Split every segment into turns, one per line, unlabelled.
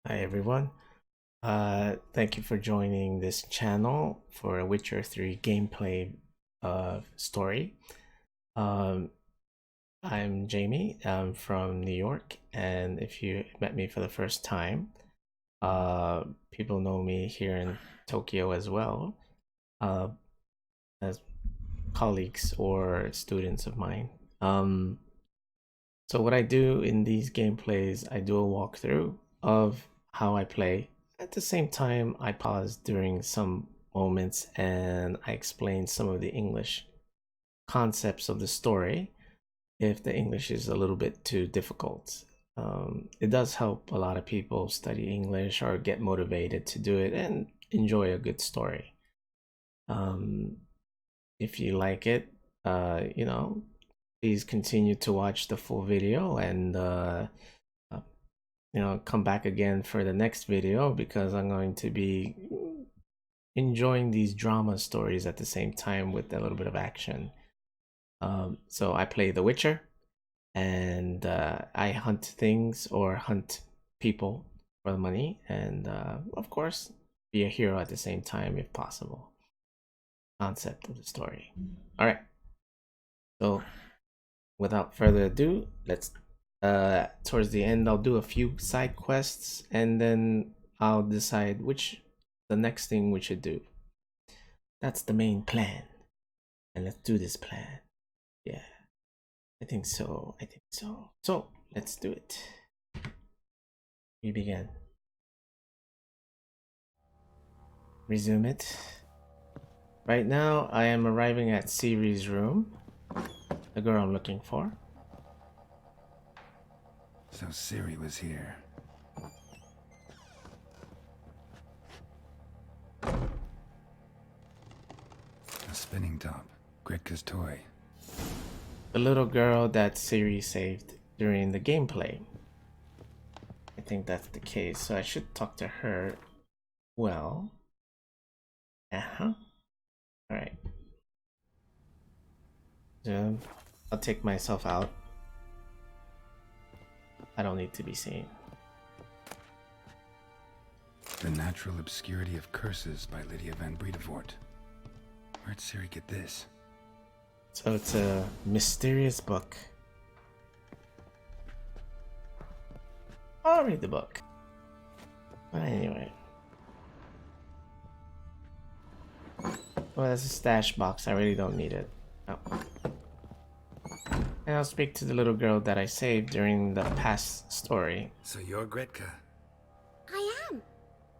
Hi everyone. Thank you for joining this channel for a Witcher 3 gameplay story. Um, I'm Jamie. I'm from New York, and if you met me for the first time, people know me here in Tokyo as well, uh, as colleagues or students of mine. So what I do in these gameplays, I do a walkthrough of how I play. At the same time, I pause during some moments and I explain some of the English concepts of the story if the English is a little bit too difficult. It does help a lot of people study English or get motivated to do it and enjoy a good story. If you like it, please continue to watch the full video and come back again for the next video because I'm going to be enjoying these drama stories at the same time with a little bit of action. So I play the Witcher, and I hunt things or hunt people for the money, and of course be a hero at the same time if possible. Concept of the story. All right, so without further ado, let's towards the end I'll do a few side quests and then I'll decide which the next thing we should do. That's the main plan, and let's do this plan. Yeah, I think so. So let's do it. We begin. Resume it. Right now I am arriving at Ciri's room, the girl I'm looking for.
So Ciri was here. A spinning top. Gritka's toy.
The little girl that Ciri saved during the gameplay. I think that's the case, so I should talk to her. Well. Alright. So I'll take myself out. I don't need to be seen.
The Natural Obscurity of Curses by Lydia van Bredevoort. Where'd Ciri get this?
So it's a mysterious book. I'll read the book. But anyway. Well, that's a stash box. I really don't need it. Oh. And I'll speak to the little girl that I saved during the past story.
So you're Gritka?
I am.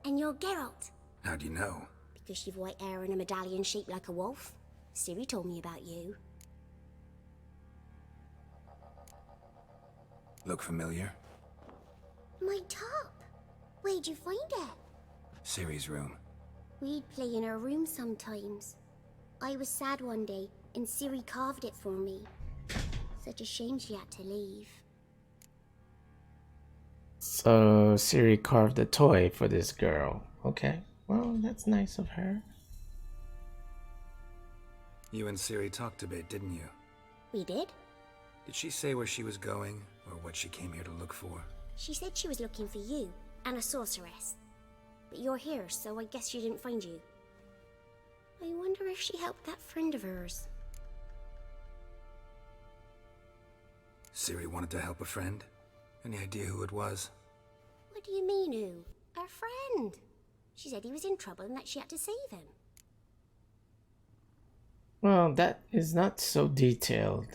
And you're Geralt.
How do you know?
Because you've white hair and a medallion shaped like a wolf. Ciri told me about you.
Look familiar?
My top. Where'd you find it?
Ciri's room.
We'd play in her room sometimes. I was sad one day, and Ciri carved it for me. Such a shame she had to leave.
So Ciri carved a toy for this girl. Okay, well, that's nice of her.
You and Ciri talked a bit, didn't you?
We did?
Did she say where she was going, or what she came here to look for?
She said she was looking for you, and a sorceress. But you're here, so I guess she didn't find you. I wonder if she helped that friend of hers.
Ciri wanted to help a friend? Any idea who it was?
What do you mean, who? Her friend. She said he was in trouble and that she had to save him.
Well, that is not so detailed.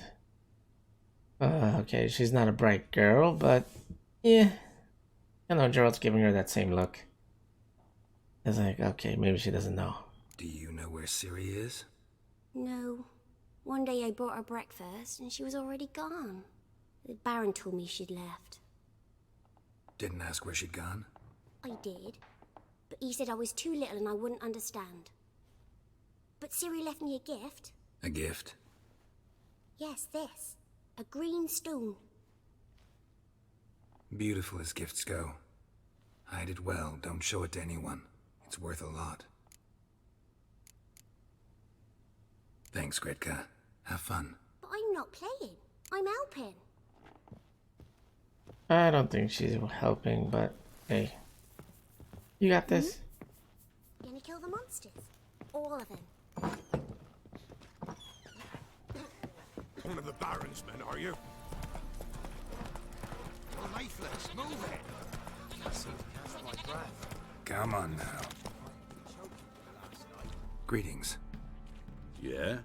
Okay, she's not a bright girl, but yeah. I know Gerald's giving her that same look. It's like, okay, maybe she doesn't know.
Do you know where Ciri is?
No. One day I brought her breakfast and she was already gone. The Baron told me she'd left.
Didn't ask where she'd gone?
I did. But he said I was too little and I wouldn't understand. But Ciri left me a gift.
A gift?
Yes, this. A green stone.
Beautiful as gifts go. Hide it well, don't show it to anyone. It's worth a lot. Thanks, Gritka. Have fun.
But I'm not playing. I'm helping.
I don't think she's helping, but hey, You got this.
Gonna kill the monsters. All of them.
One of the Baron's men, are you? Well, lifeless, move it!
Come on now. Greetings.
Yeah?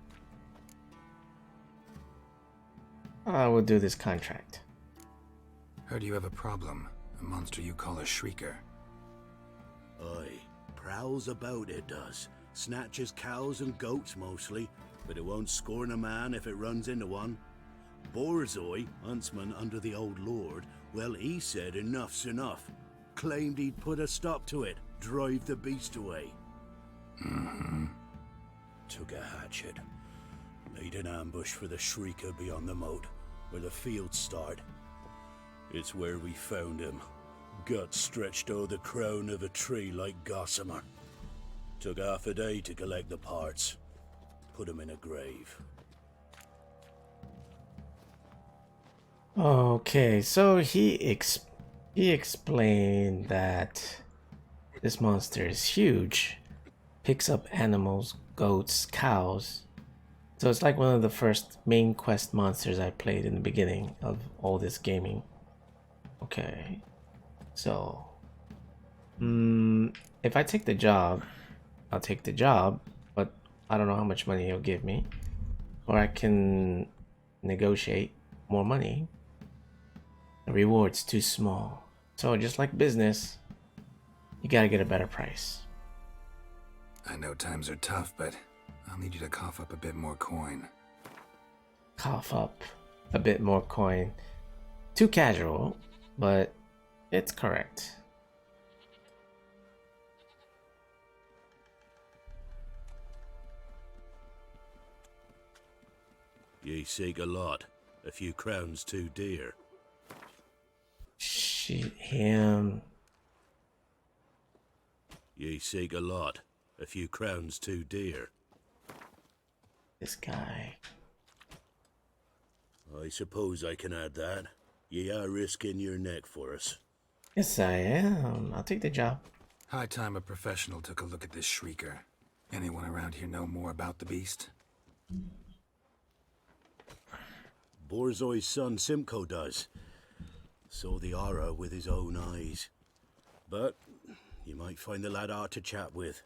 I will do this contract.
Heard you have a problem. A monster you call a shrieker.
Aye, prowls about it does. Snatches cows and goats mostly, but it won't scorn a man if it runs into one. Borzoi, huntsman under the old lord, well, he said enough's enough. Claimed he'd put a stop to it, drive the beast away. Took a hatchet. Made an ambush for the shrieker beyond the moat, where the fields start. It's where we found him. Guts stretched o'er the crown of a tree like gossamer. Took half a day to collect the parts. Put him in a grave.
Okay, so he explained that this monster is huge, picks up animals, goats, cows. So it's like one of the first main quest monsters I played in the beginning of all this gaming. Okay, so if I take the job, I'll take the job, but I don't know how much money he'll give me, or I can negotiate more money. The reward's too small. So just like business, you gotta get a better price.
I know times are tough, but I'll need you to cough up a bit more coin.
Cough up a bit more coin. Too casual, but it's correct.
Ye seek a lot. A few crowns too dear.
Him.
Ye seek a lot. A few crowns too dear.
This guy.
I suppose I can add that. Ye are risking your neck for us.
Yes, I am. I'll take the job.
High time a professional took a look at this shrieker. Anyone around here know more about the beast?
Borzoi's son Simcoe does. Saw the aura with his own eyes. But you might find the lad hard to chat with.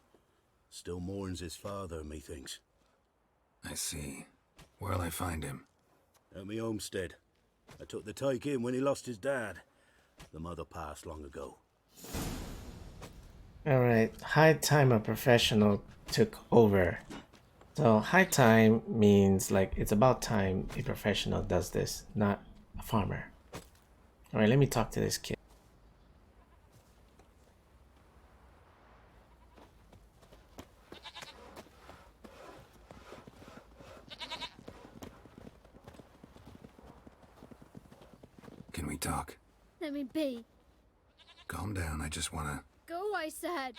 Still mourns his father, methinks.
I see. Where'll I find him?
At me homestead. I took the tyke in when he lost his dad. The mother passed long ago.
Alright, high time a professional took over. So high time means like it's about time a professional does this, not a farmer. Alright, let me talk to this kid.
Can we talk?
Let me be.
Calm down, I just wanna...
Go, I said.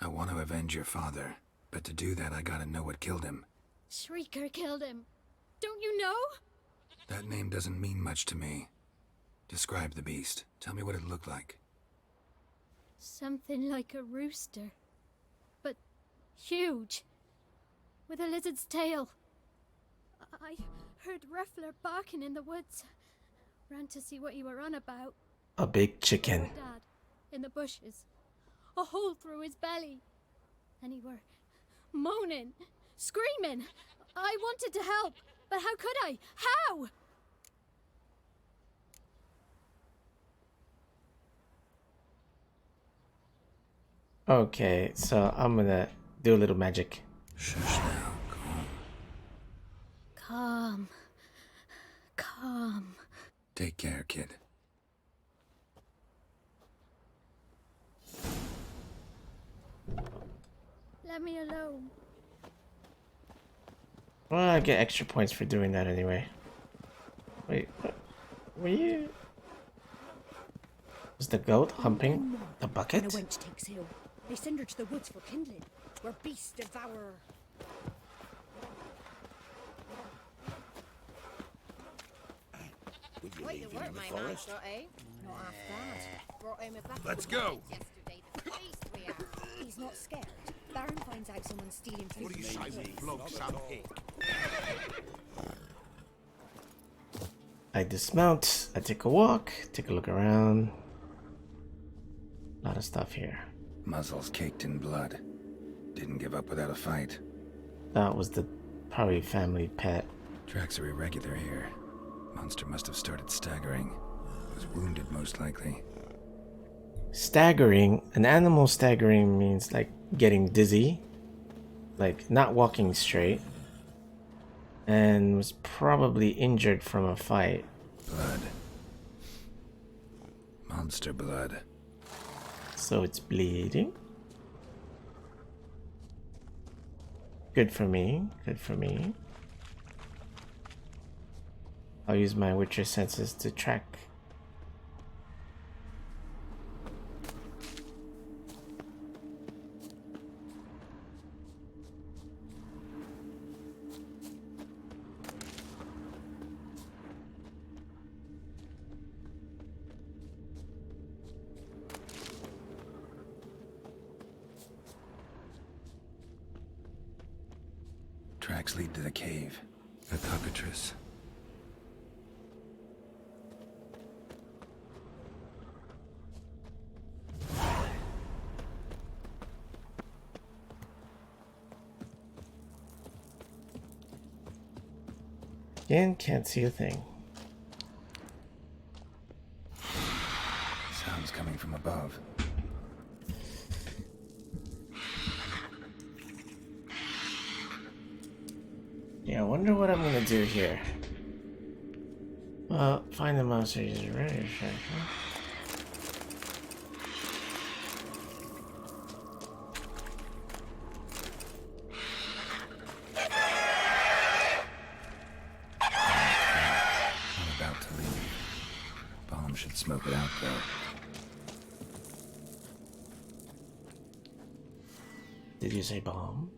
I want to avenge your father, but to do that I gotta know what killed him.
Shrieker killed him. Don't you know?
That name doesn't mean much to me. Describe the beast. Tell me what it looked like.
Something like a rooster. But huge. With a lizard's tail. I heard Ruffler barking in the woods. Ran to see what you were on about.
A big chicken.
Your dad, in the bushes. A hole through his belly. And he were moaning, screaming. I wanted to help, but how could I? How?
Okay, so I'm gonna do a little magic.
Shush now, calm.
Calm.
Take care, kid.
Let me alone.
Well, I get extra points for doing that anyway. Wait, what? Were you... Was the goat humping the bucket?
When a wench takes ill, they send her to the woods for kindling, where beasts devour her.
Will you
What
leave
you
him
work,
in the
my
forest?
master, eh?
not half bad. Brought home a bucket
Let's
of
go.
rabbits yesterday. The feast we had. He's not scared. Baron finds out someone's stealing food.
What do you say we flog some pig?
I dismount, I take a walk, take a look around. A lot of stuff here.
Muzzles caked in blood. Didn't give up without a fight.
That was the probably family pet.
Tracks are irregular here. Monster must have started staggering. Was wounded most likely.
Staggering, an animal staggering means like getting dizzy, like not walking straight, and was probably injured from a fight.
Blood. Monster blood.
So it's bleeding. Good for me, good for me. I'll use my Witcher senses to track.
Tracks lead to the cave. A cockatrice.
Again, can't see a thing.
Sounds coming from above.
Yeah, I wonder what I'm gonna do here. Well, find the monster user ready.
I'm about to leave. Bomb should smoke it out though.
Did you say bomb?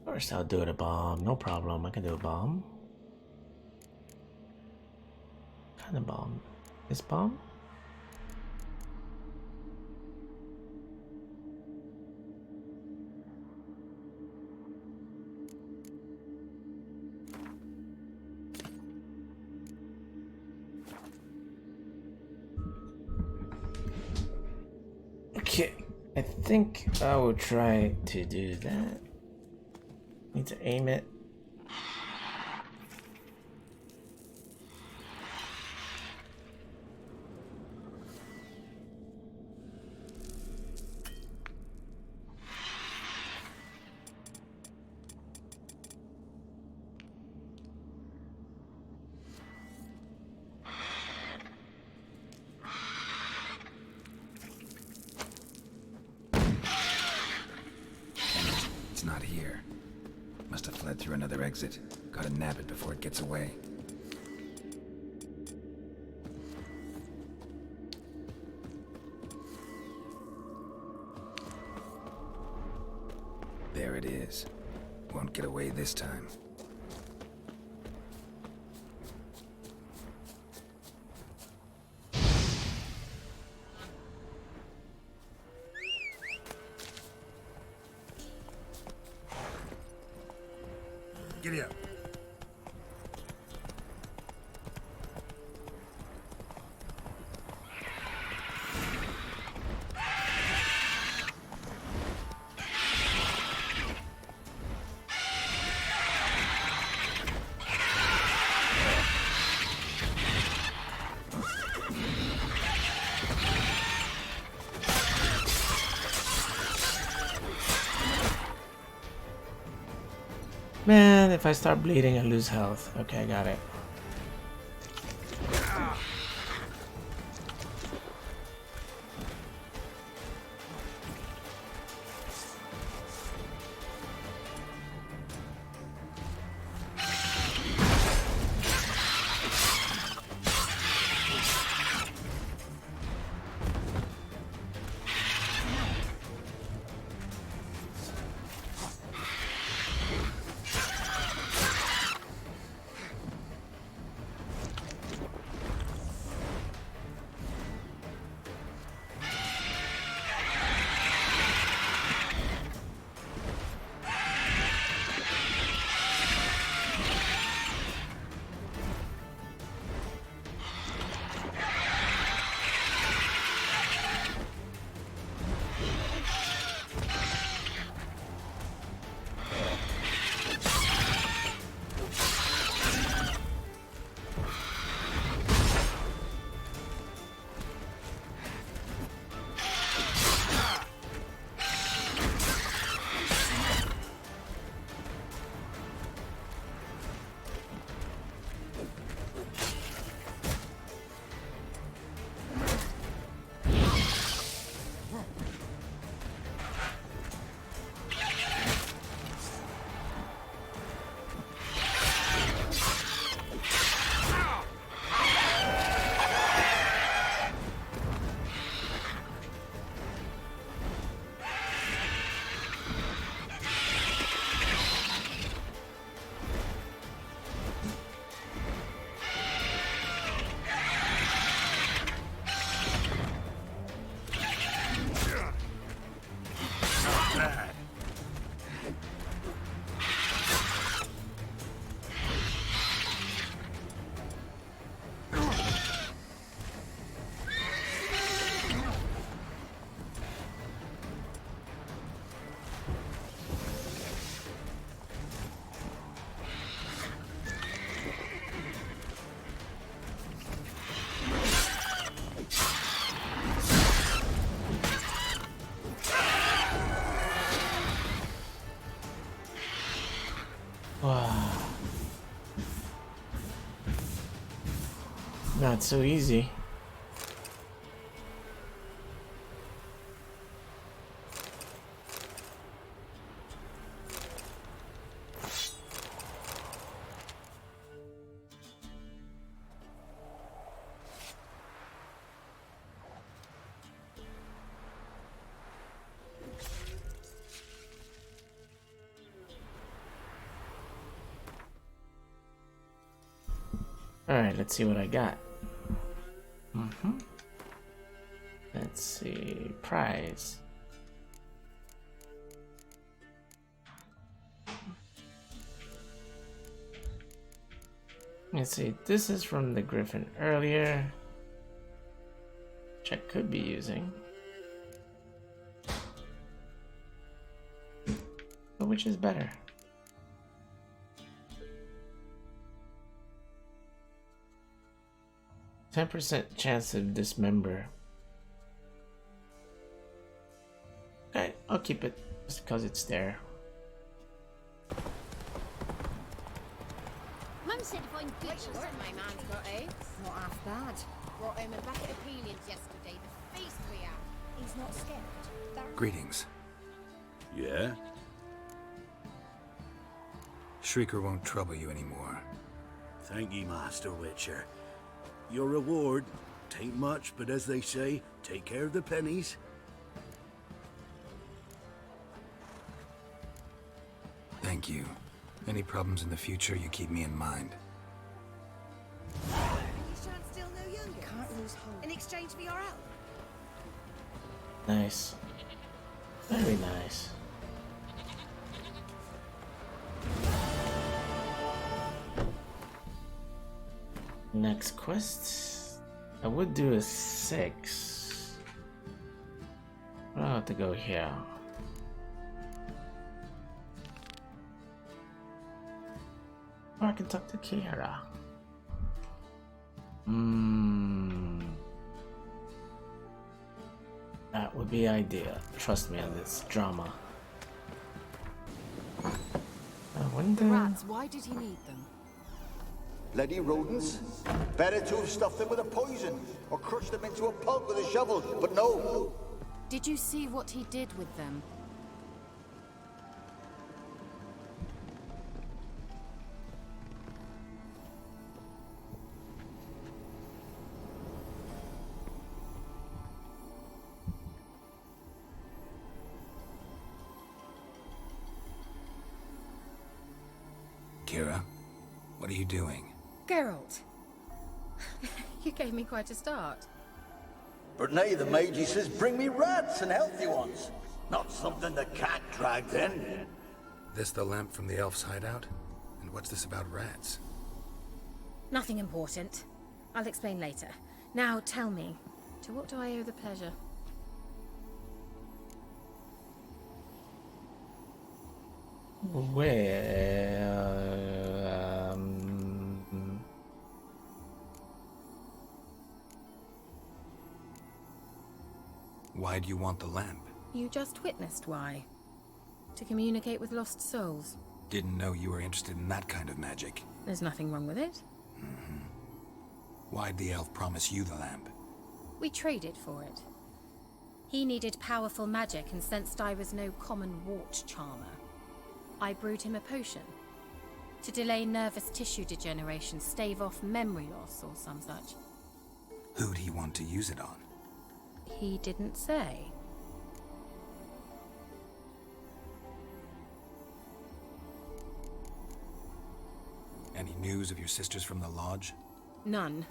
First, I'll do it a bomb. No problem. I can do a bomb. What kind of bomb? This bomb? Okay, I think I will try to do that. Need to aim it.
It's not here. Must have fled through another exit. Gotta nab it before it gets away. There it is. Won't get away this time.
Giddy up.
Man, if I start bleeding, I lose health. Okay, I got it. Not so easy. Alright, let's see what I got. Let's see. Prize. Let's see. This is from the Griffin earlier, which I could be using. But which is better? 10% chance of dismember. Okay, I'll keep it just because it's there.
Mum said if I'm good, she'll send my man's got eh?
Not half bad.
Brought him a bucket of peelings yesterday. The feast we had.
He's not scared.
Greetings.
Yeah?
Shrieker won't trouble you anymore.
Thank ye, Master Witcher. Your reward, tain't much, but as they say, take care of the pennies.
Thank you. Any problems in the future, you keep me in mind.
You shan't still no younger. Can't lose hope. In exchange for your help.
Nice. Very nice. Next quest. I would do a 6. I'll have to go here. Or I can talk to Kiara. That would be ideal. Trust me on this drama. I wonder.
Rats, why did he need them?
Bloody rodents. Better to have stuffed them with a poison or crushed them into a pulp with a shovel, but no.
Did you see what he did with them?
Kira, what are you doing?
Geralt. You gave me quite a start.
But nay, the mage, he says, bring me rats and healthy ones. Not something the cat dragged in.
This the lamp from the elf's hideout? And what's this about rats?
Nothing important. I'll explain later. Now tell me, to what do I owe the pleasure?
Why do you want the lamp?
You just witnessed why. To communicate with lost souls.
Didn't know you were interested in that kind of magic.
There's nothing wrong with it.
Why'd the elf promise you the lamp?
We traded for it. He needed powerful magic and sensed I was no common wart charmer. I brewed him a potion. To delay nervous tissue degeneration, stave off memory loss or some such.
Who'd he want to use it on?
He didn't say.
Any news of your sisters from the lodge?
None.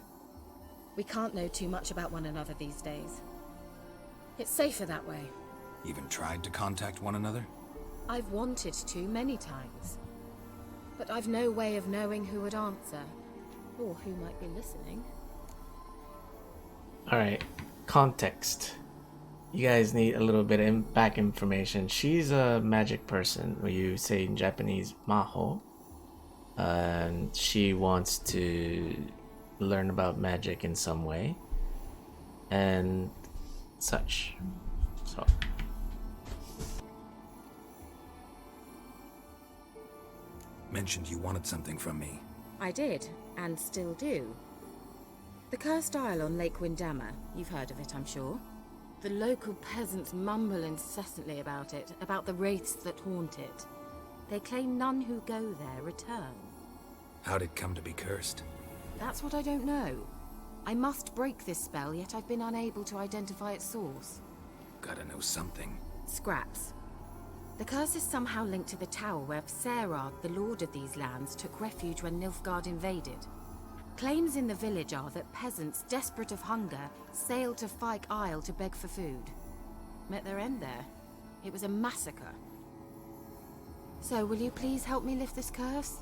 We can't know too much about one another these days. It's safer that way.
Even tried to contact one another?
I've wanted to many times. But I've no way of knowing who would answer. Or who might be listening.
Alright, context. You guys need a little bit of back information. She's a magic person, or you say in Japanese, maho. And she wants to learn about magic in some way. And such. So.
Mentioned you wanted something from me.
I did, and still do. The cursed isle on Lake Windammer. You've heard of it, I'm sure. The local peasants mumble incessantly about it, about the wraiths that haunt it. They claim none who go there return.
How'd it come to be cursed?
That's what I don't know. I must break this spell, yet I've been unable to identify its source.
Gotta know something.
Scraps. The curse is somehow linked to the tower where Serad, the lord of these lands, took refuge when Nilfgaard invaded. Claims in the village are that peasants, desperate of hunger, sailed to Fyke Isle to beg for food. Met their end there. It was a massacre. So, will you please help me lift this curse?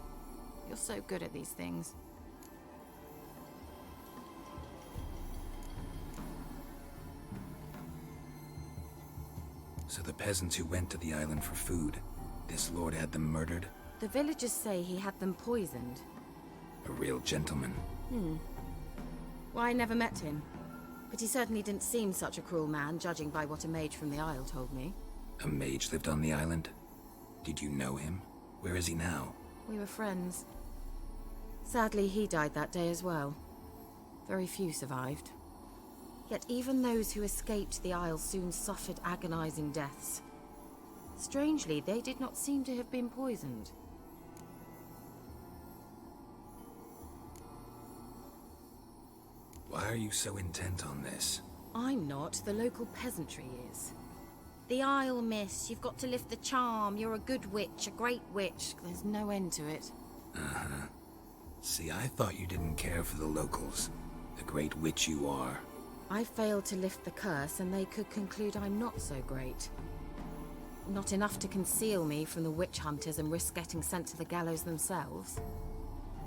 You're so good at these things.
So the peasants who went to the island for food, this lord had them murdered?
The villagers say he had them poisoned.
A real gentleman.
Well, I never met him. But he certainly didn't seem such a cruel man, judging by what a mage from the Isle told me.
A mage lived on the island? Did you know him? Where is he now?
We were friends. Sadly, he died that day as well. Very few survived. Yet even those who escaped the Isle soon suffered agonizing deaths. Strangely, they did not seem to have been poisoned.
Why are you so intent on this?
I'm not, the local peasantry is. The Isle, miss, you've got to lift the charm. You're a good witch, a great witch. There's no end to it.
Uh-huh. See, I thought you didn't care for the locals. The great witch you are.
I failed to lift the curse, and they could conclude I'm not so great. Not enough to conceal me from the witch hunters and risk getting sent to the gallows themselves.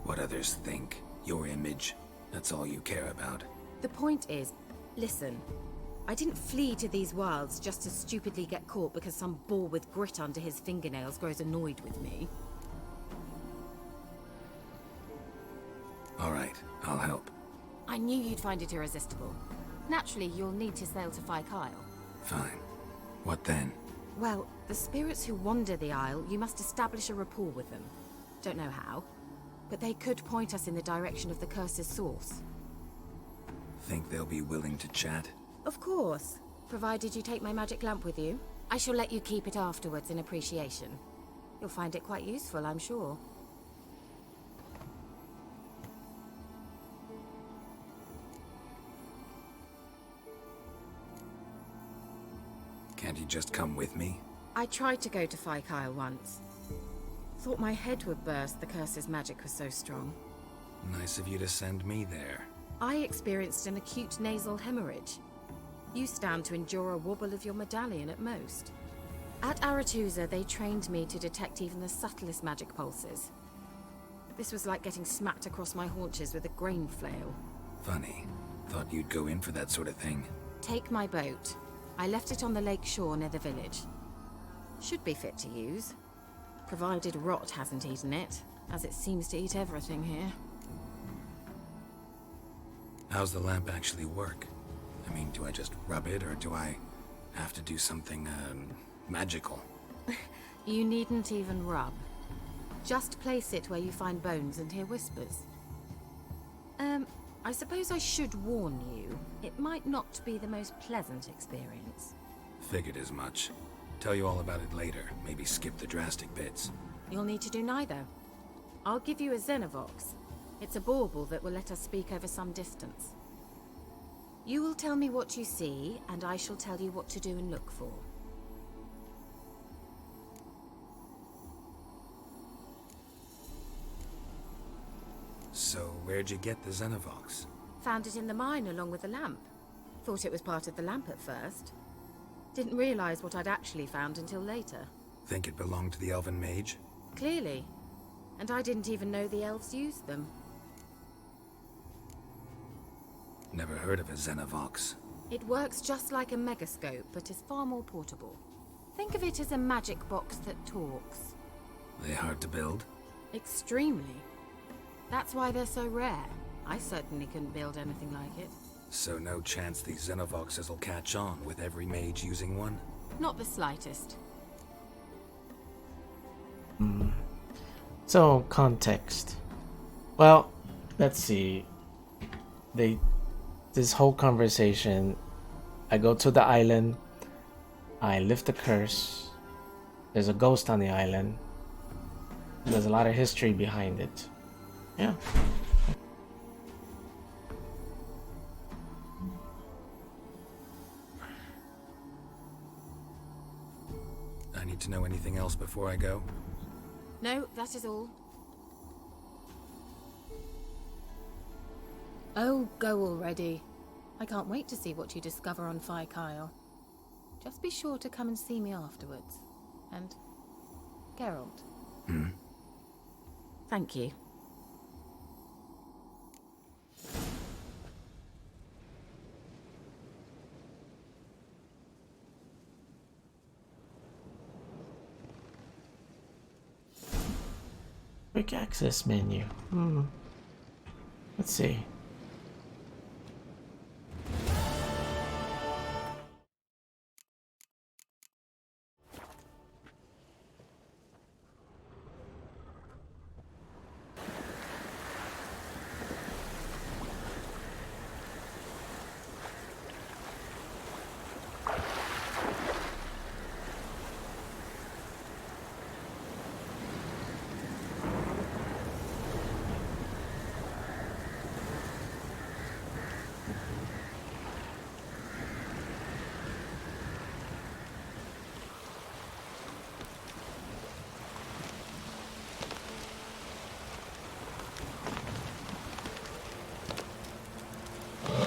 What others think, your image, that's all you care about.
The point is, listen, I didn't flee to these wilds just to stupidly get caught because some boar with grit under his fingernails grows annoyed with me.
All right, I'll help.
I knew you'd find it irresistible. Naturally, you'll need to sail to Fyke Isle.
Fine. What then?
Well, the spirits who wander the Isle, you must establish a rapport with them. Don't know how, but they could point us in the direction of the curse's source.
Think they'll be willing to chat?
Of course, provided you take my magic lamp with you. I shall let you keep it afterwards in appreciation. You'll find it quite useful, I'm sure.
Can't you just come with me?
I tried to go to Fyke Isle once. Thought my head would burst, the curse's magic was so strong.
Nice of you to send me there.
I experienced an acute nasal hemorrhage. You stand to endure a wobble of your medallion at most. At Aretusa, they trained me to detect even the subtlest magic pulses. This was like getting smacked across my haunches with a grain flail.
Funny. Thought you'd go in for that sort of thing.
Take my boat. I left it on the lake shore near the village. Should be fit to use. Provided rot hasn't eaten it, as it seems to eat everything here.
How's the lamp actually work? I mean, do I just rub it, or do I have to do something, magical?
You needn't even rub. Just place it where you find bones and hear whispers. I suppose I should warn you, it might not be the most pleasant experience.
Figured as much. Tell you all about it later, maybe skip the drastic bits.
You'll need to do neither. I'll give you a Xenovox. It's a bauble that will let us speak over some distance. You will tell me what you see, and I shall tell you what to do and look for.
So, where'd you get the Xenovox?
Found it in the mine along with the lamp. Thought it was part of the lamp at first. Didn't realize what I'd actually found until later.
Think it belonged to the elven mage?
Clearly. And I didn't even know the elves used them.
Never heard of a Xenovox.
It works just like a megascope, but is far more portable. Think of it as a magic box that talks.
They hard to build?
Extremely. That's why they're so rare. I certainly couldn't build anything like it.
So no chance these Xenovoxes will catch on with every mage using one?
Not the slightest.
So, context. Well, let's see. this whole conversation, I go to the island, I lift the curse, there's a ghost on the island, there's a lot of history behind it. Yeah.
I need to know anything else before I go?
No, that is all.
Oh, go already. I can't wait to see what you discover on Phi Kyle. Just be sure to come and see me afterwards. And Geralt. Thank you.
Quick access menu. Let's see.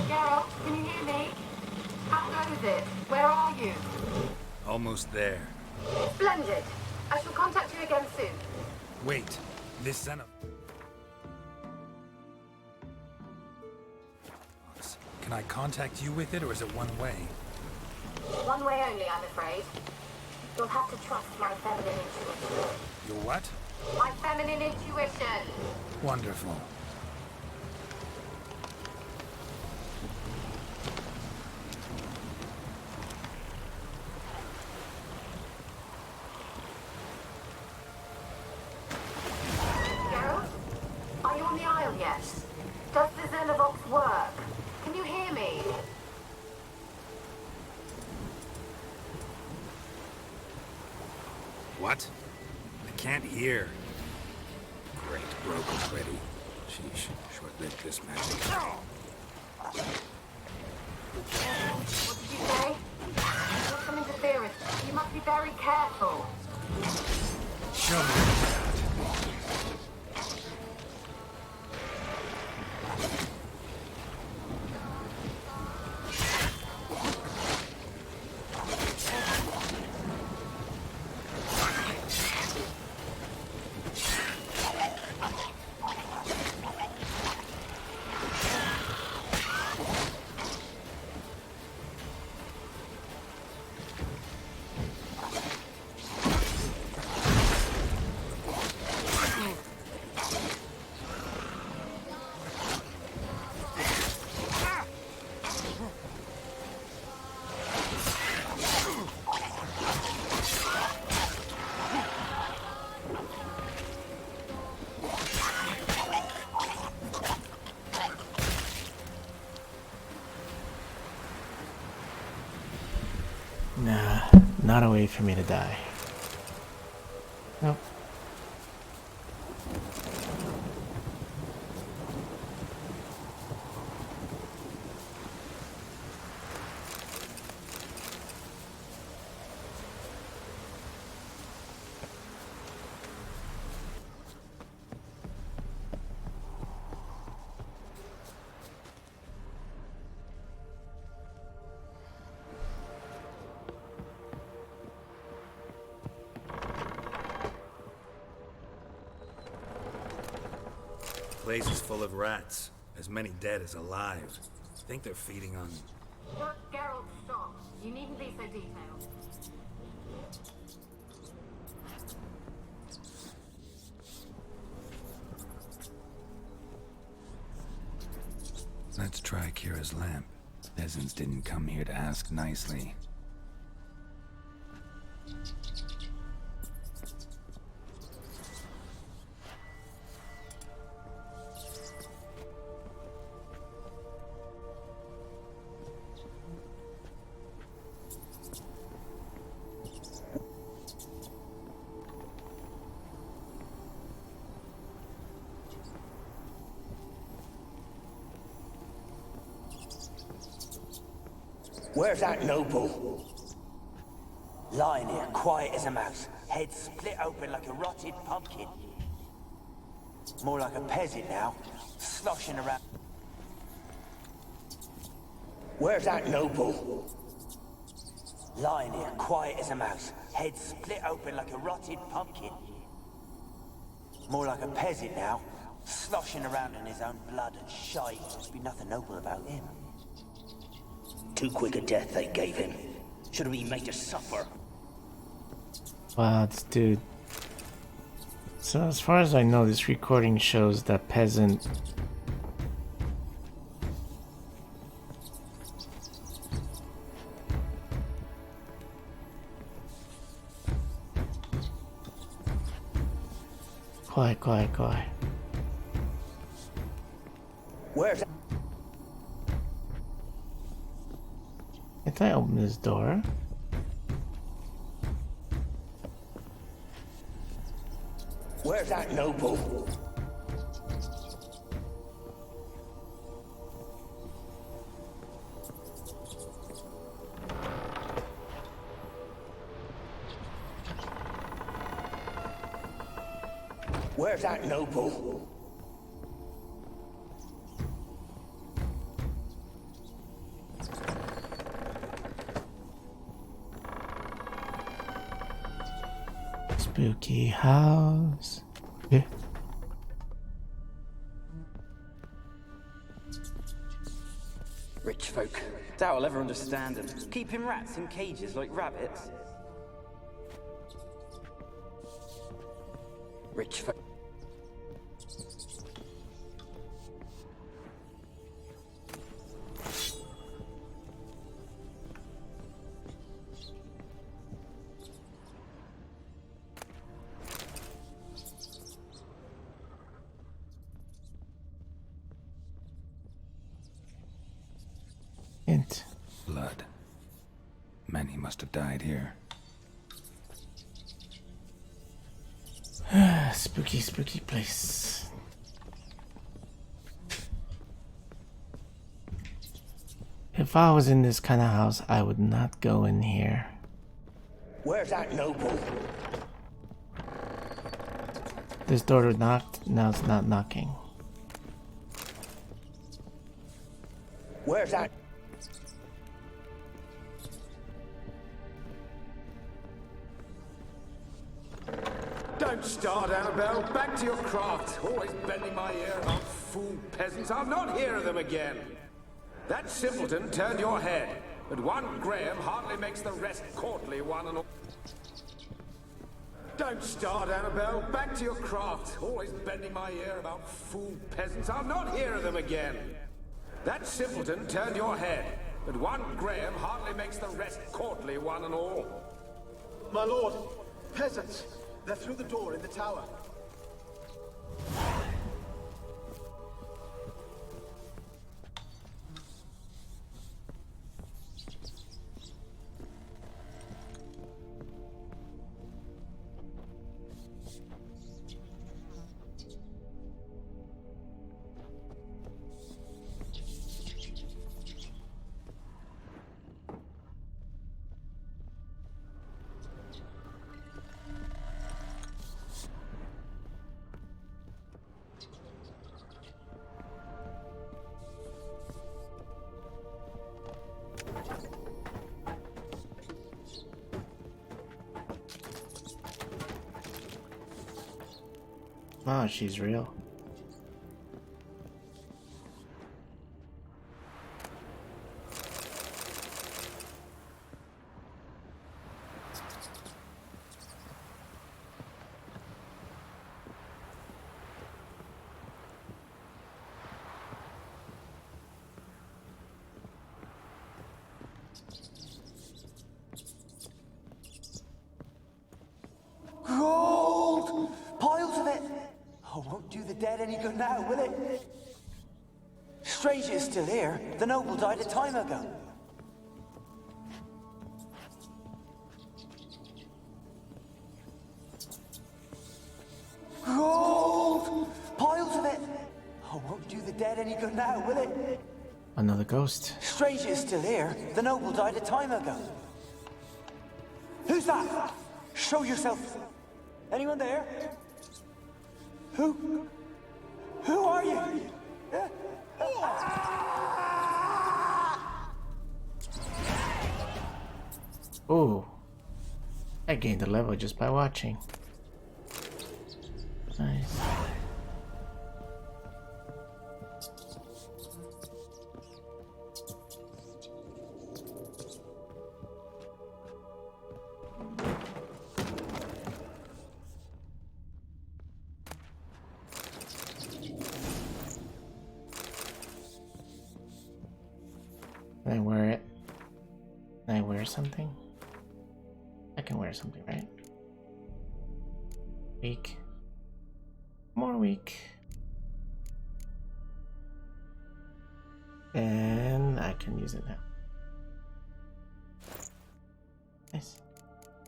Geralt, can you hear me? How goes it? Where are you?
Almost there.
Splendid. I shall contact you again soon.
Wait, this son of... Can I contact you with it, or is it one way?
One way only, I'm afraid. You'll have to trust my feminine intuition.
Your what?
My feminine intuition.
Wonderful.
Geralt? Are you on the Isle yet? Does the Xenovox work? Can you hear me?
What? I can't hear. Great, broke already. Sheesh, short-lived this magic.
What did you say? There's some interference. You must be very careful.
Show me.
Nah, not a way for me to die. Nope.
Place is full of rats. As many dead as alive. Think they're feeding on...
Look, Geralt, stop. You needn't be so detailed.
Let's try Kira's lamp. Peasants didn't come here to ask nicely.
Where's that noble? Lying here, quiet as a mouse, head split open like a rotted pumpkin. More like a peasant now, sloshing around. Where's that noble? Lying here, quiet as a mouse, head split open like a rotted pumpkin. More like a peasant now, sloshing around in his own blood and shite. Must be nothing noble about him. Too quick a death they gave him. Should have been made to suffer.
Wow, this dude. So as far as I know, this recording shows that peasant. Quiet.
Where's...
Can't I open this door?
Where's that noble? Where's that noble?
Spooky house. Yeah.
Rich folk. Doubt I'll ever understand them. Keeping rats in cages like rabbits. Rich folk.
Blood. Many must have died here.
Spooky place. If I was in this kind of house, I would not go in here.
Where's that noble?
This door knocked, now it's not knocking.
Where's that?
Don't start, Annabelle. Back to your craft. Always bending my ear about fool peasants. I'll not hear of them again. That simpleton turned your head, but one Graham hardly makes the rest courtly one and all. Don't start, Annabelle. Back to your craft. Always bending my ear about fool peasants. I'll not hear of them again. That simpleton turned your head, but one Graham hardly makes the rest courtly one and all.
My lord, peasants. They're through the door in the tower.
Oh, she's real.
Gold! Piles of it! Oh, won't do the dead any good now, will it? Strange it's still here. The noble died a time ago. Gold! Piles of it! Oh, won't do the dead any good now, will it?
Another ghost.
Strange it's still here. The noble died a time ago. Who's that? Show yourself. Anyone there? Who? Who are you?
Oh, I gained a level just by watching. Nice. Can I wear it? Can I wear something? I can wear something, right? Weak. More weak. And I can use it now. Nice.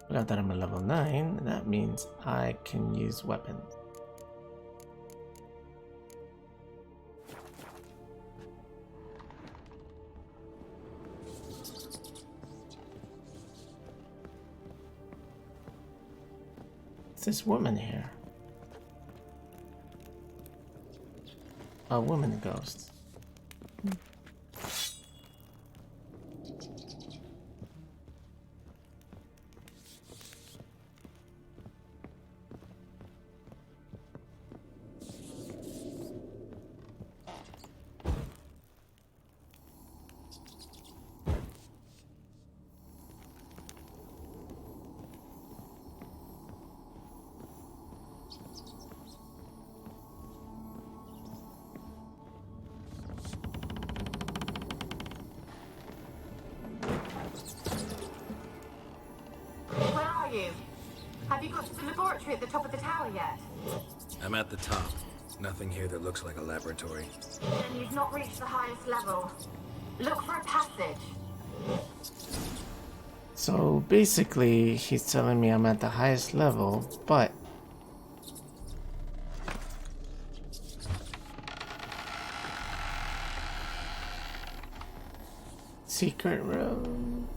Now that I'm a level 9, that means I can use weapons. This woman here. A woman ghost.
Have you got to the laboratory at the top of the tower yet?
I'm at the top. Nothing here that looks like a laboratory.
Then you've not reached the highest level. Look for a passage.
So basically, he's telling me I'm at the highest level, but secret room.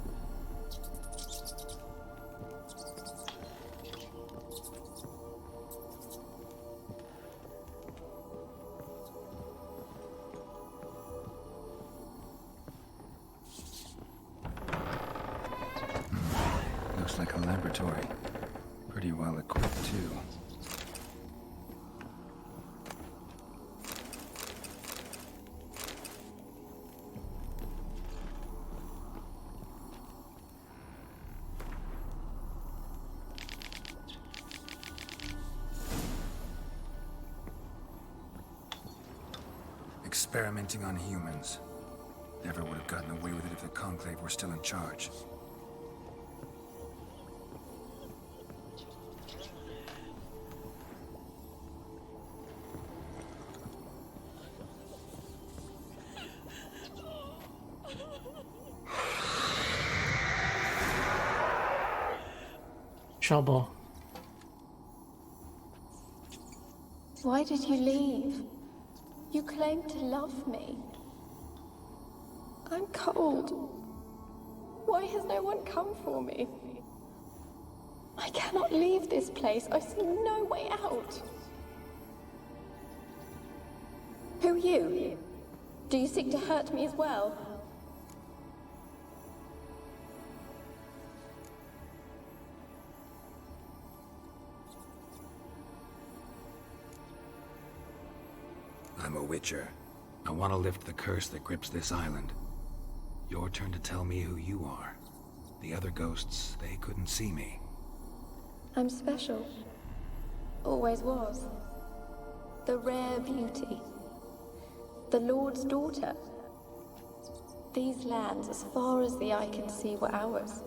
Looks like a laboratory. Pretty well equipped, too. Experimenting on humans. Never would have gotten away with it if the Conclave were still in charge.
Trouble.
Why did you leave? You claimed to love me. I'm cold. Why has no one come for me? I cannot leave this place. I see no way out. Who are you? Do you seek to hurt me as well?
I'm a Witcher. I want to lift the curse that grips this island. Your turn to tell me who you are. The other ghosts, they couldn't see me.
I'm special. Always was. The rare beauty. The Lord's daughter. These lands, as far as the eye can see, were ours.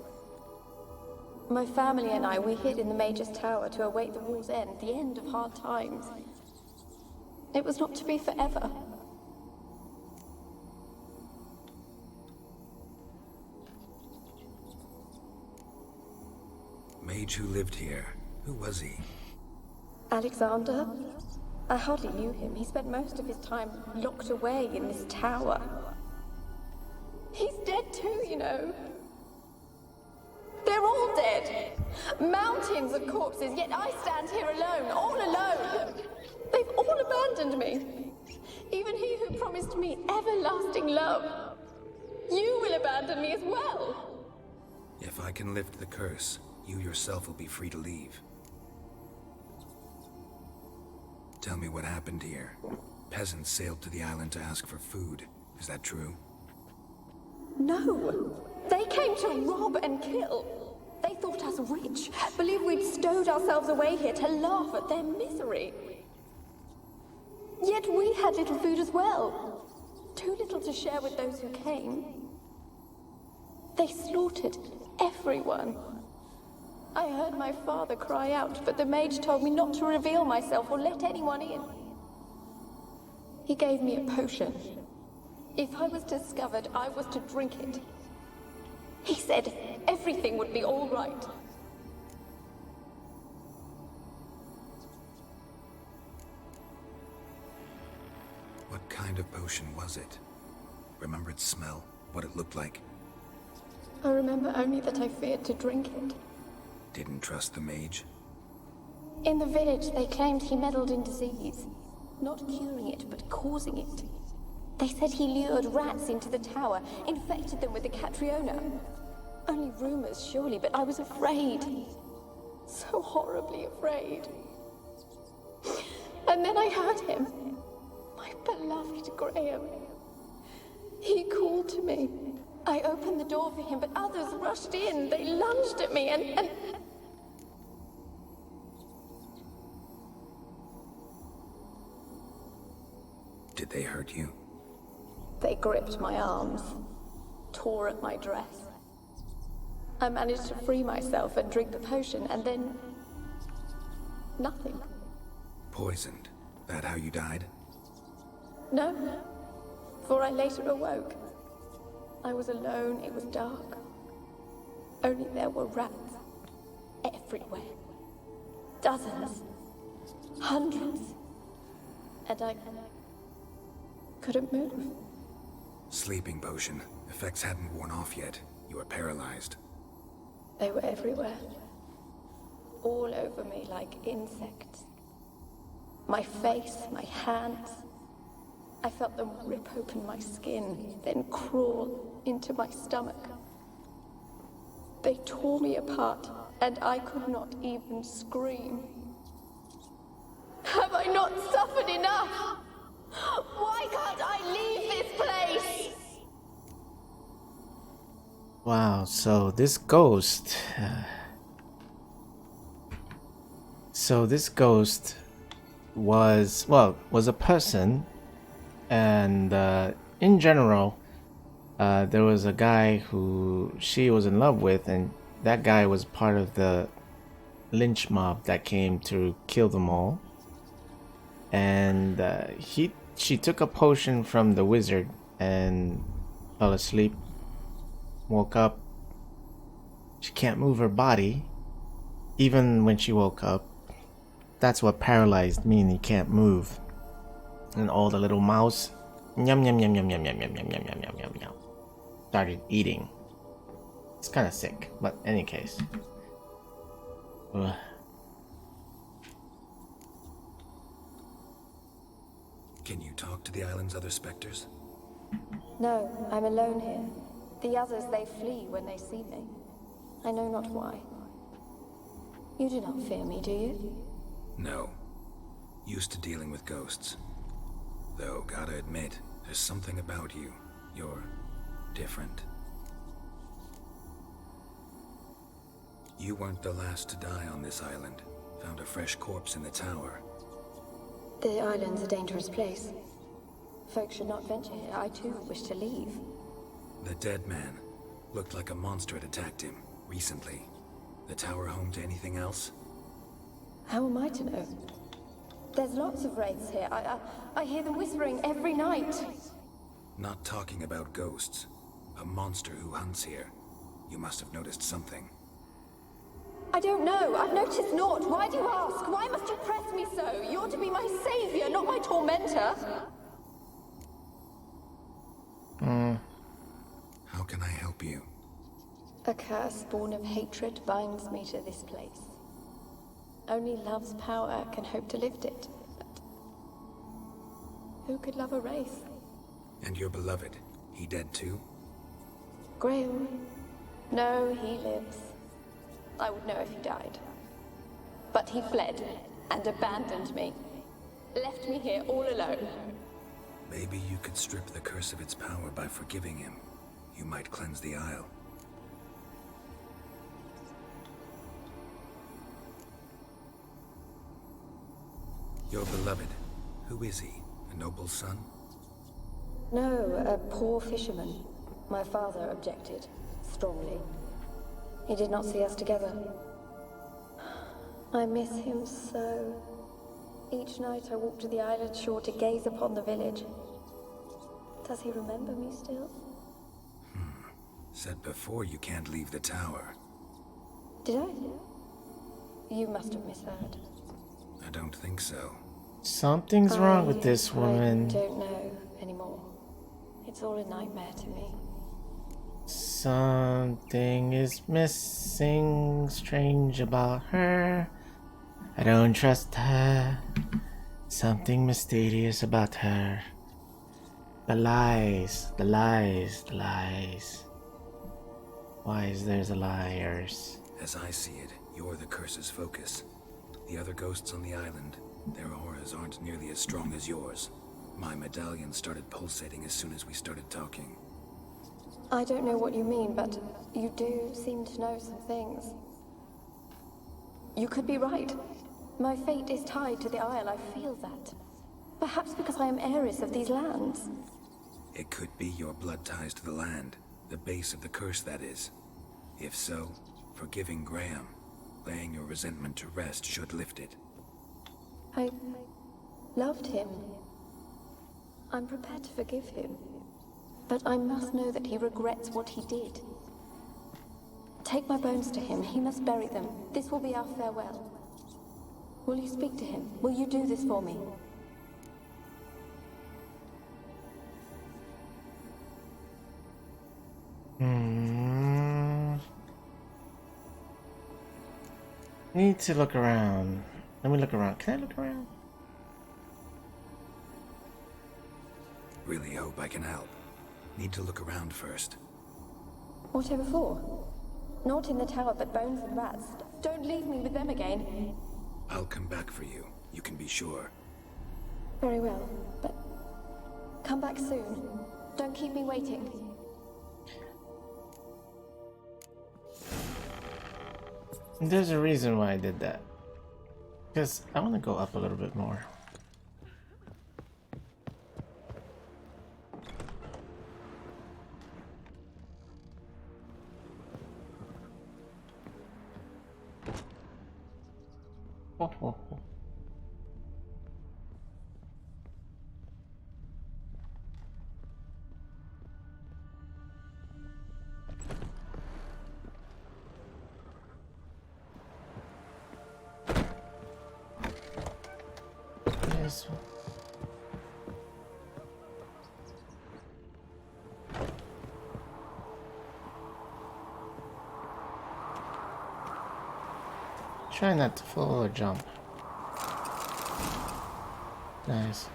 My family and I, we hid in the Major's Tower to await the war's end, the end of hard times. It was not to be forever.
Mage who lived here. Who was he?
Alexander? I hardly knew him. He spent most of his time locked away in this tower. you know. They're all dead. Mountains of corpses, yet I stand here alone, all alone. They've all abandoned me. Even he who promised me everlasting love. You will abandon me as well.
If I can lift the curse, you yourself will be free to leave. Tell me what happened here. Peasants sailed to the island to ask for food. Is that true?
No. They came to rob and kill. They thought us rich, believed we'd stowed ourselves away here to laugh at their misery. Yet we had little food as well. Too little to share with those who came. They slaughtered everyone. I heard my father cry out, but the mage told me not to reveal myself or let anyone in. He gave me a potion. If I was discovered, I was to drink it. He said everything would be all right.
What kind of potion was it? Remember its smell? What it looked like?
I remember only that I feared to drink it.
Didn't trust the mage?
In the village, they claimed he meddled in disease. Not curing it, but causing it. They said he lured rats into the tower, infected them with the Catriona. Only rumors, surely, but I was afraid. So horribly afraid. And then I heard him. My beloved Graham. He called to me. I opened the door for him, but others rushed in. They lunged at me and...
Did they hurt you?
They gripped my arms, tore at my dress. I managed to free myself and drink the potion, and then... nothing.
Poisoned? That how you died?
No, for I later awoke. I was alone, it was dark. Only there were rats everywhere. Dozens. Hundreds. And I couldn't move.
Sleeping potion. Effects hadn't worn off yet. You were paralyzed.
They were everywhere. All over me like insects. My face, my hands. I felt them rip open my skin, then crawl into my stomach. They tore me apart, and I could not even scream. Have I not suffered enough? Why can't I leave this place?
Wow, so this ghost... was a person, and in general, there was a guy who she was in love with, and that guy was part of the lynch mob that came to kill them all. And she took a potion from the wizard and fell asleep. Woke up. She can't move her body, even when she woke up. That's what paralyzed mean. You can't move. And all the little mouse, yum yum yum yum yum yum yum yum yum yum yum yum yum, started eating. It's kind of sick, but any case. Ugh.
Can you talk to the island's other specters?
No, I'm alone here. The others, they flee when they see me. I know not why. You do not fear me, do you?
No. Used to dealing with ghosts. Though, gotta admit, there's something about you. You're different. You weren't the last to die on this island. Found a fresh corpse in the tower.
The island's a dangerous place. Folks should not venture here. I too wish to leave.
The dead man. Looked like a monster had attacked him, recently. The tower home to anything else?
How am I to know? There's lots of wraiths here. I hear them whispering every night.
Not talking about ghosts. A monster who hunts here. You must have noticed something.
I don't know. I've noticed naught. Why do you ask? Why must you press me so? You're to be my savior, not my tormentor.
How can I help help you?
A curse born of hatred binds me to this place. Only love's power can hope to lift it. But who could love a race?
And your beloved, he dead too?
Graham? No, he lives. I would know if he died. But he fled and abandoned me. Left me here all alone.
Maybe you could strip the curse of its power by forgiving him. You might cleanse the Isle. Your beloved, who is he? A noble son?
No, a poor fisherman. My father objected, strongly. He did not see us together. I miss him so. Each night I walk to the island shore to gaze upon the village. Does he remember me still?
Said before you can't leave the tower.
Did I? You must have misheard.
I don't think so.
Something's wrong with this woman.
I don't know anymore. It's all a nightmare to me.
Something is missing, strange about her. I don't trust her. Something mysterious about her. The lies, the lies, the lies. Why is there the liars?
As I see it, you're the curse's focus. The other ghosts on the island, their auras aren't nearly as strong as yours. My medallion started pulsating as soon as we started talking.
I don't know what you mean, but you do seem to know some things. You could be right. My fate is tied to the Isle, I feel that. Perhaps because I am heiress of these lands.
It could be your blood ties to the land, the base of the curse, that is. If so, forgiving Graham, laying your resentment to rest should lift it.
I loved him. I'm prepared to forgive him. But I must know that he regrets what he did. Take my bones to him. He must bury them. This will be our farewell. Will you speak to him? Will you do this for me?
Need to look around. Let me look around. Can I look around?
Really hope I can help. Need to look around first.
Whatever for? Not in the tower, but bones and rats. Don't leave me with them again.
I'll come back for you. You can be sure.
Very well, but come back soon. Don't keep me waiting.
There's a reason why I did that. Because I want to go up a little bit more. Oh, oh, oh. Yes. Try not to fall or jump. Nice.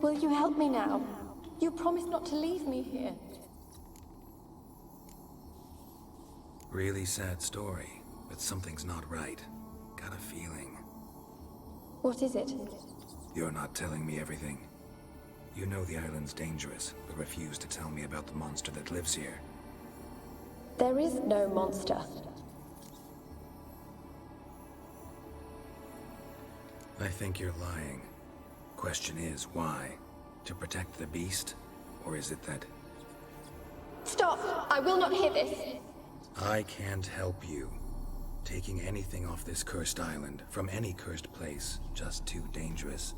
Will you help me now? You promised not to leave me here.
Really sad story, but something's not right. Got a feeling.
What is it?
You're not telling me everything. You know the island's dangerous, but refuse to tell me about the monster that lives here.
There is no monster.
I think you're lying. Question is, why? To protect the beast? Or is it that...
Stop! I will not hear this!
I can't help you. Taking anything off this cursed island, from any cursed place, just too dangerous.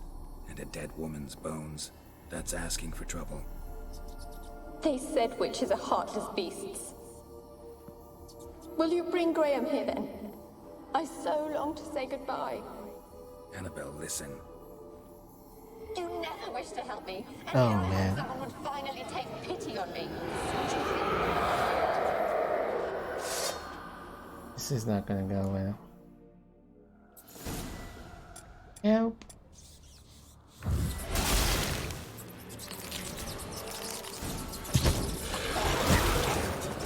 And a dead woman's bones. That's asking for trouble.
They said witches are heartless beasts. Will you bring Graham here then? I so long to say goodbye.
Annabelle, listen.
You never wished to help me.
Oh, man.
Someone would finally take pity on me.
This is not gonna go well. Help.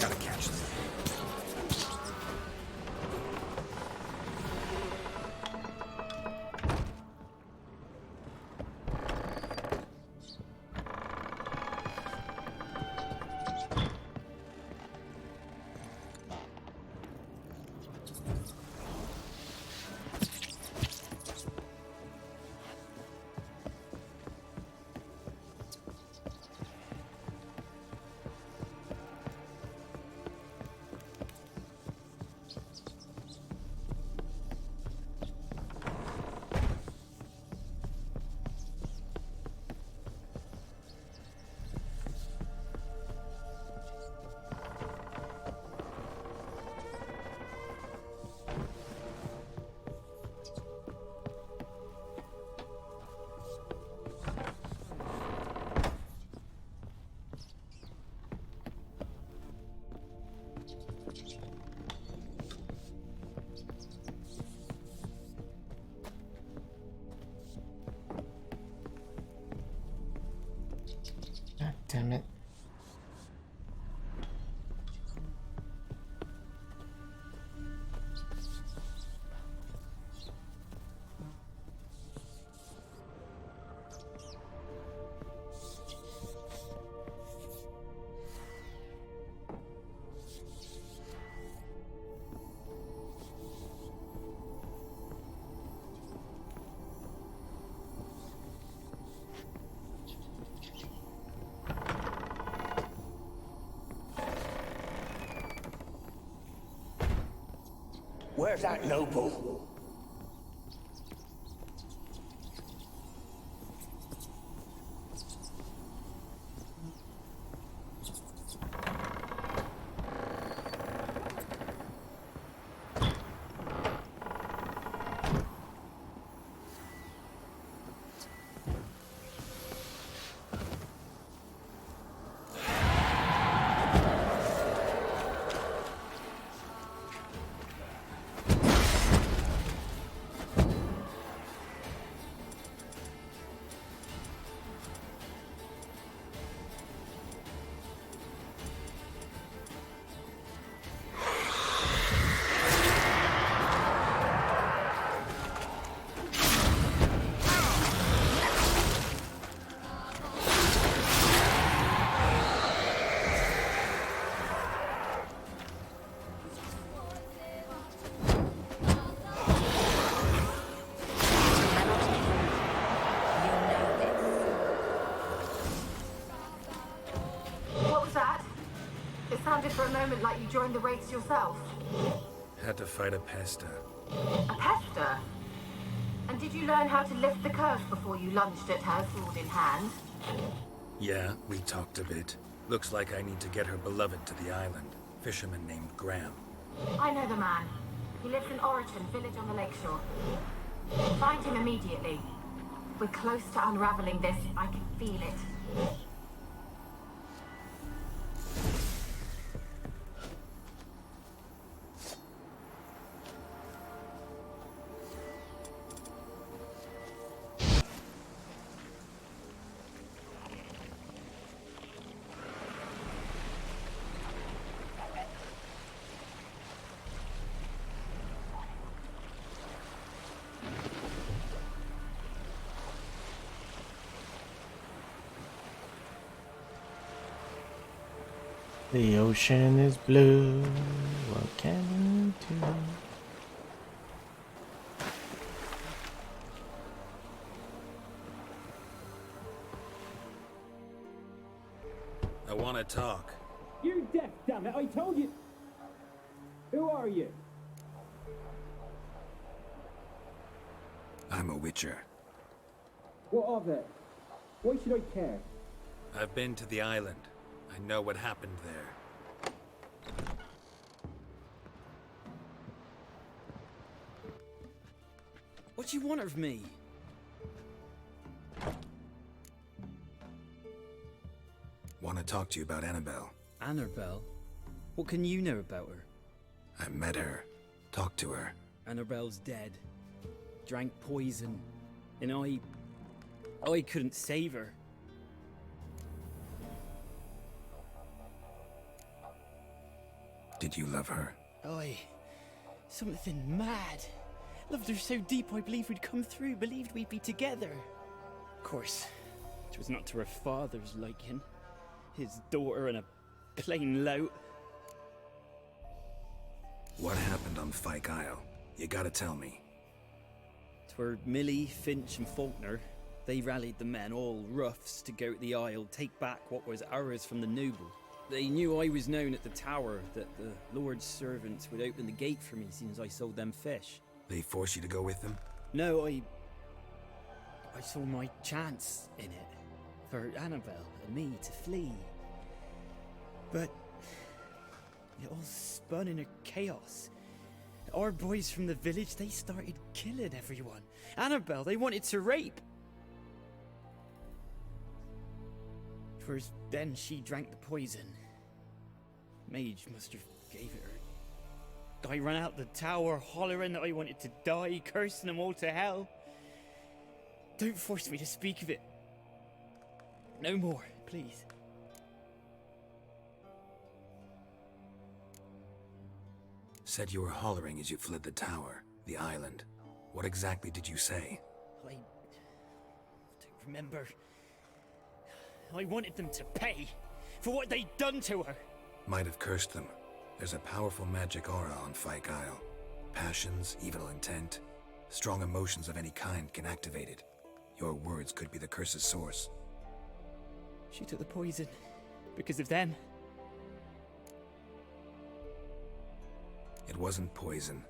Gotta catch them.
God damn it.
Where's that noble?
For a moment like you joined the race yourself.
Had to fight a pester.
A pester? And did you learn how to lift the curse before you lunged at her, sword in hand?
Yeah, we talked a bit. Looks like I need to get her beloved to the island. Fisherman named Graham.
I know the man. He lives in Oriton, village on the lakeshore. Find him immediately. We're close to unraveling this. I can feel it.
The ocean is blue. What can we do?
I want to talk.
You're deaf, damn it! I told you. Who are you?
I'm a Witcher.
What of it? Why should I care?
I've been to the island. I know what happened there.
What do you want of me?
Want to talk to you about Annabelle.
Annabelle? What can you know about her?
I met her. Talked to her.
Annabelle's dead. Drank poison. And I couldn't save her.
Did you love her?
Something mad. Loved her so deep I believed we'd come through, believed we'd be together. Of course, it was not to her father's liking. His daughter and a plain lout.
What happened on Fyke Isle? You gotta tell me.
'Twere Millie, Finch and Faulkner. They rallied the men, all roughs, to go to the Isle, take back what was ours from the noble. They knew I was known at the tower, that the Lord's servants would open the gate for me as soon as I sold them fish.
They forced you to go with them?
No, I saw my chance in it. For Annabelle and me to flee. But it all spun in a chaos. Our boys from the village, they started killing everyone. Annabelle, they wanted to rape. 'Twas then she drank the poison. Mage must have gave it her. I ran out the tower hollering that I wanted to die, cursing them all to hell. Don't force me to speak of it. No more, please.
Said you were hollering as you fled the tower, the island. What exactly did you say?
I don't remember. I wanted them to pay for what they'd done to her.
Might have cursed them. There's a powerful magic aura on Fyke Isle. Passions, evil intent, strong emotions of any kind can activate it. Your words could be the curse's source.
She took the poison because of them.
It wasn't poison.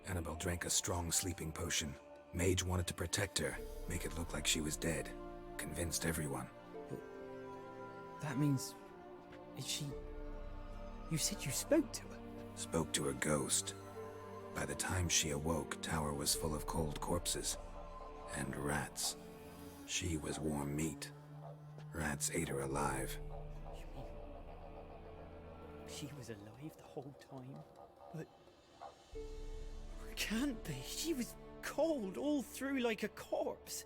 Annabelle drank a strong sleeping potion. Mage wanted to protect her, make it look like she was dead. Convinced everyone.
But that means... is she... You said you spoke to her?
Spoke to her ghost. By the time she awoke, tower was full of cold corpses. And rats. She was warm meat. Rats ate her alive.
You mean... she was alive the whole time? But... can't be. She was cold all through like a corpse.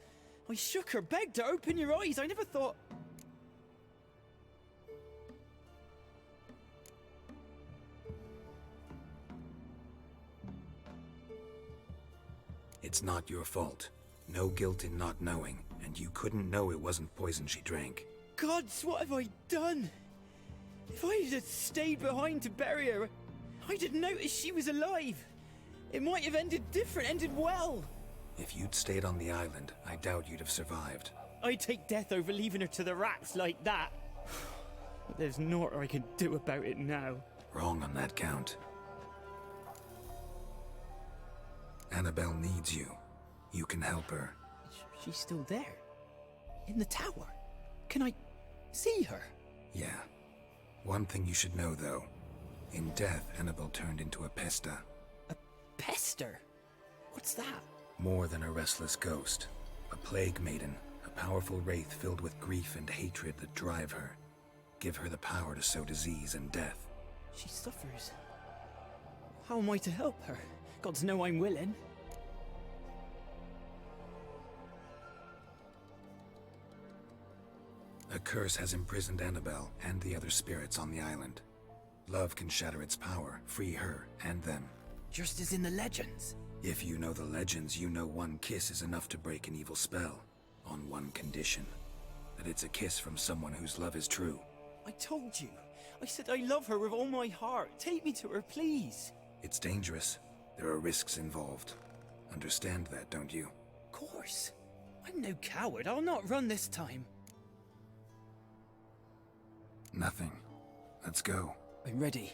I shook her, begged her, open your eyes. I never thought...
It's not your fault. No guilt in not knowing, and you couldn't know it wasn't poison she drank.
Gods, what have I done? If I had stayed behind to bury her, I didn't notice she was alive. It might have ended different, ended well.
If you'd stayed on the island, I doubt you'd have survived.
I'd take death over leaving her to the rats like that. But there's naught I can do about it now.
Wrong on that count. Annabelle needs you. You can help her.
She's still there? In the tower? Can I see her?
Yeah. One thing you should know, though. In death, Annabelle turned into a pesta.
A pester? What's that?
More than a restless ghost. A plague maiden. A powerful wraith filled with grief and hatred that drive her. Give her the power to sow disease and death.
She suffers. How am I to help her? Gods know I'm willing.
A curse has imprisoned Annabelle and the other spirits on the island. Love can shatter its power, free her and them.
Just as in the legends.
If you know the legends, you know one kiss is enough to break an evil spell. On one condition. That it's a kiss from someone whose love is true.
I told you. I said I love her with all my heart. Take me to her, please.
It's dangerous. There are risks involved. Understand that, don't you?
Of course. I'm no coward. I'll not run this time.
Nothing. Let's go.
I'm ready.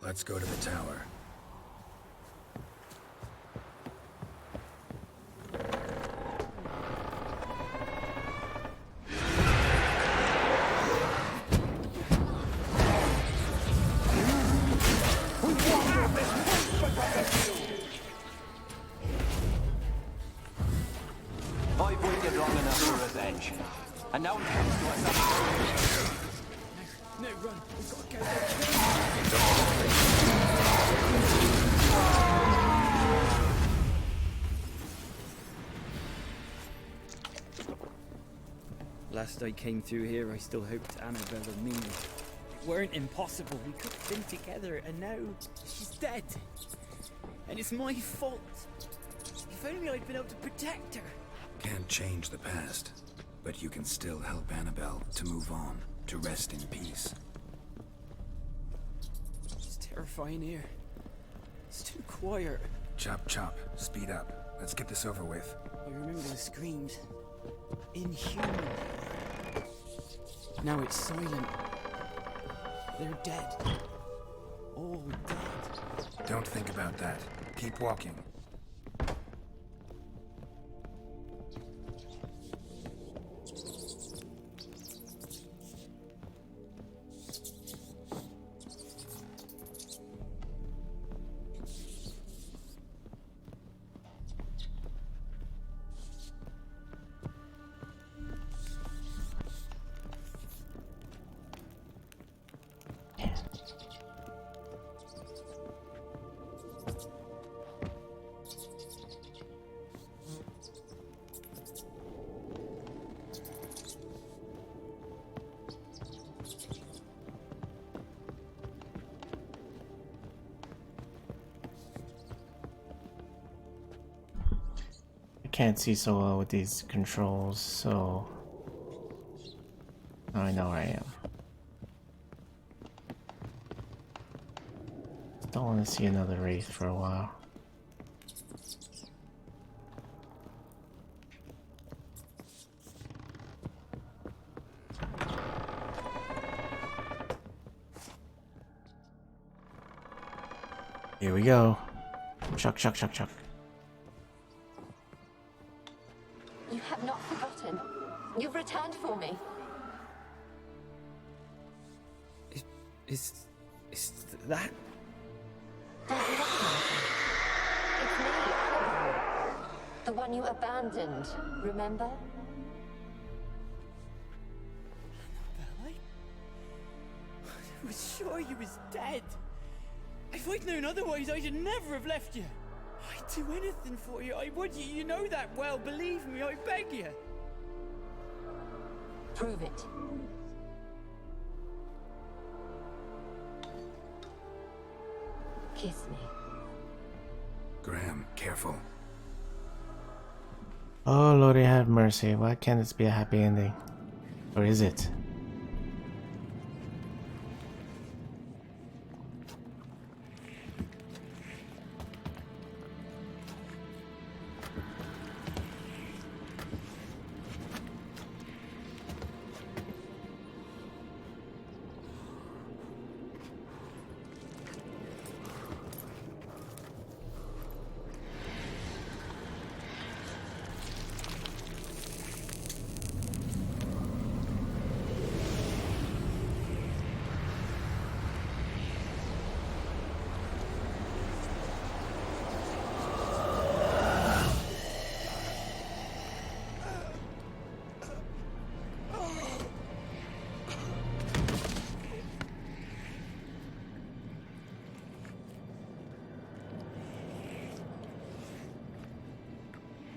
Let's go to the tower.
Last I came through here, I still hoped Annabelle and me weren't impossible. We could have been together, and now she's dead. And it's my fault. If only I'd been able to protect her.
Can't change the past, but you can still help Annabelle to move on, to rest in peace.
It's terrifying here. It's too quiet.
Chop, chop. Speed up. Let's get this over with.
I remember the screams. Inhuman. Now it's silent. They're dead. All dead.
Don't think about that. Keep walking.
Can't see so well with these controls, so now I know where I am. Don't want to see another wraith for a while. Here we go. Chuck, chuck, chuck, chuck.
You have not forgotten. You've returned for me.
Is that?
Don't recognize me. It's me, Annabelle. The one you abandoned, remember?
Annabelle, I was sure you was dead. If I'd known otherwise, I'd never have left you. I'd do anything for you. I would. You know that well. Believe me, I beg you.
Prove it. Kiss me.
Graham, careful.
Oh, Lordy have mercy. Why can't this be a happy ending? Or is it?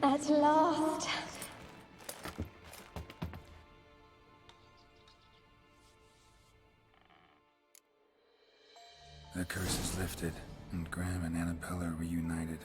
At last.
The curse is lifted, and Graham and Annabelle are reunited.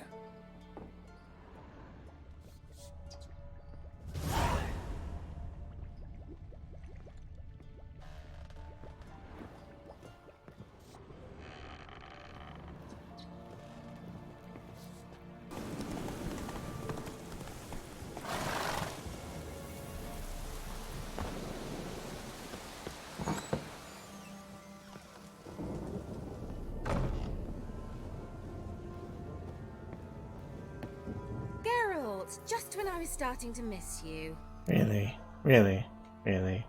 Just when I was starting to miss you.
Really? Really? Really?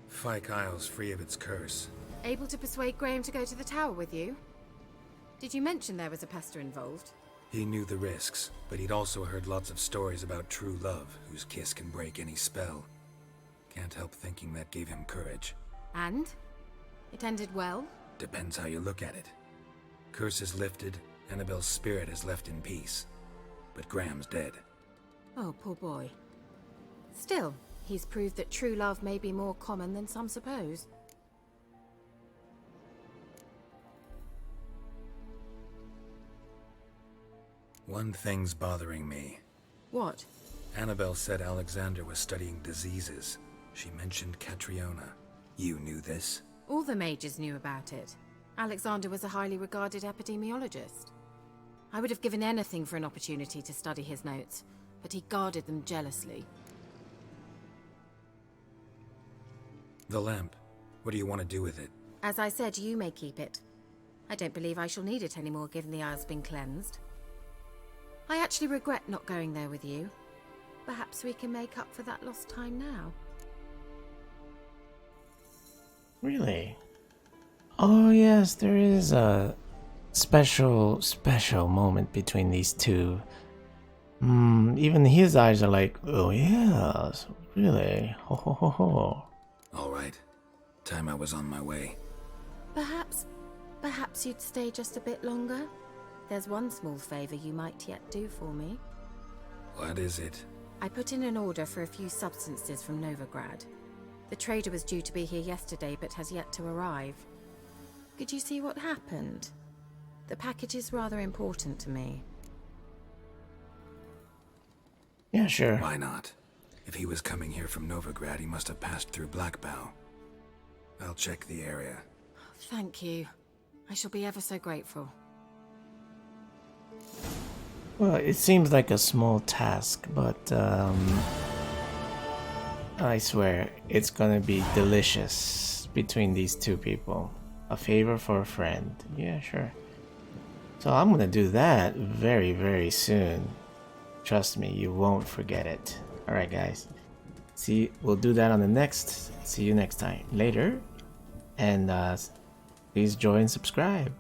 Fyke Isle's free of its curse.
Able to persuade Graham to go to the tower with you? Did you mention there was a pester involved?
He knew the risks, but he'd also heard lots of stories about true love, whose kiss can break any spell. Can't help thinking that gave him courage.
And? It ended well?
Depends how you look at it. Curse is lifted, Annabelle's spirit is left in peace. But Graham's dead.
Oh, poor boy. Still, he's proved that true love may be more common than some suppose.
One thing's bothering me.
What?
Annabelle said Alexander was studying diseases. She mentioned Catriona. You knew this?
All the mages knew about it. Alexander was a highly regarded epidemiologist. I would have given anything for an opportunity to study his notes, but he guarded them jealously.
The lamp. What do you want to do with it?
As I said, you may keep it. I don't believe I shall need it anymore, given the Isle's been cleansed. I actually regret not going there with you. Perhaps we can make up for that lost time now.
Really? Oh yes, there is a special moment between these two. Even his eyes are like, oh yes, really? Ho ho ho ho.
Alright. Time I was on my way.
Perhaps you'd stay just a bit longer? There's one small favor you might yet do for me.
What is it?
I put in an order for a few substances from Novigrad. The trader was due to be here yesterday, but has yet to arrive. Could you see what happened? The package is rather important to me.
Yeah, sure.
Why not? If he was coming here from Novigrad, he must have passed through Blackbow. I'll check the area.
Thank you. I shall be ever so grateful.
Well, it seems like a small task, but I swear it's gonna be delicious between these two people. A favor for a friend. Yeah, sure. So I'm gonna do that very, very soon. Trust me, you won't forget it. Alright guys. We'll do that on the next. See you next time. Later. And please join and subscribe.